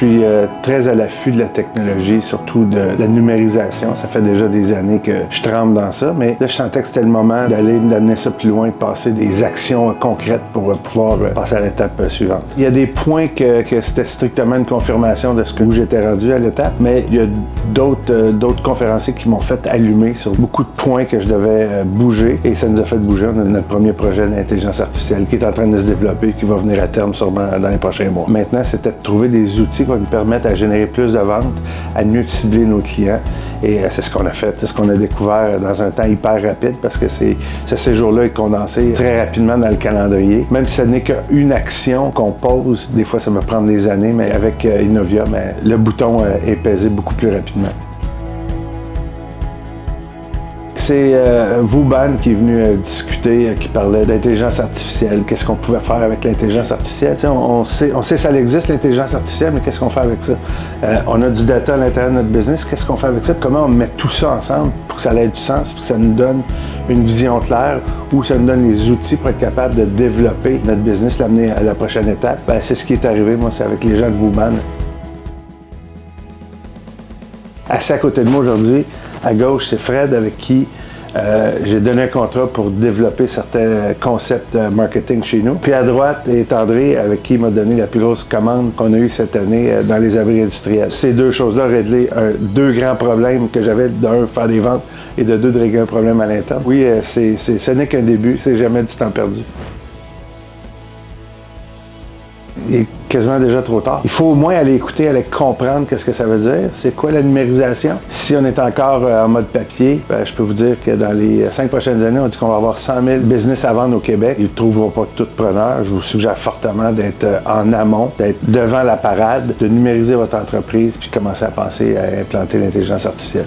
suis très à l'affût de la technologie, surtout de la numérisation. Ça fait déjà des années que je trempe dans ça, mais là, je sentais que c'était le moment d'amener ça plus loin, de passer des actions concrètes pour pouvoir passer à l'étape suivante. Il y a des points que c'était strictement une confirmation de où j'étais rendu à l'étape, mais il y a d'autres conférenciers qui m'ont fait allumer sur beaucoup de points que je devais bouger, et ça nous a fait bouger. On a notre premier projet d'intelligence artificielle qui est en train de se développer, qui va venir à terme sûrement dans les prochains mois. Maintenant, c'était de trouver des outils qui vont nous permettre à générer plus de ventes, à mieux cibler nos clients, et c'est ce qu'on a fait. C'est ce qu'on a découvert dans un temps hyper rapide, parce que ce séjour-là est condensé très rapidement dans le calendrier. Même si ce n'est qu'une action qu'on pose, des fois ça me prend des années, mais avec Innovia, le bouton est pesé beaucoup plus rapidement. C'est Vauban qui est venu discuter, qui parlait d'intelligence artificielle. Qu'est-ce qu'on pouvait faire avec l'intelligence artificielle? On sait que ça existe, l'intelligence artificielle, mais qu'est-ce qu'on fait avec ça? On a du data à l'intérieur de notre business. Qu'est-ce qu'on fait avec ça? Comment on met tout ça ensemble pour que ça ait du sens, pour que ça nous donne une vision claire, ou ça nous donne les outils pour être capable de développer notre business, l'amener à la prochaine étape? C'est ce qui est arrivé, moi, c'est avec les gens de Vauban. Assis à côté de moi aujourd'hui, à gauche, c'est Fred avec qui j'ai donné un contrat pour développer certains concepts marketing chez nous. Puis à droite est André avec qui il m'a donné la plus grosse commande qu'on a eue cette année dans les abris industriels. Ces deux choses-là ont réglé deux grands problèmes que j'avais. D'un, faire des ventes, et de deux, de régler un problème à l'interne. Oui, ce n'est qu'un début, c'est jamais du temps perdu. Il est quasiment déjà trop tard. Il faut au moins aller écouter, aller comprendre qu'est-ce que ça veut dire. C'est quoi la numérisation? Si on est encore en mode papier, je peux vous dire que dans les 5 prochaines années, on dit qu'on va avoir 100 000 business à vendre au Québec. Ils ne trouveront pas tout preneur. Je vous suggère fortement d'être en amont, d'être devant la parade, de numériser votre entreprise, puis commencer à penser à implanter l'intelligence artificielle.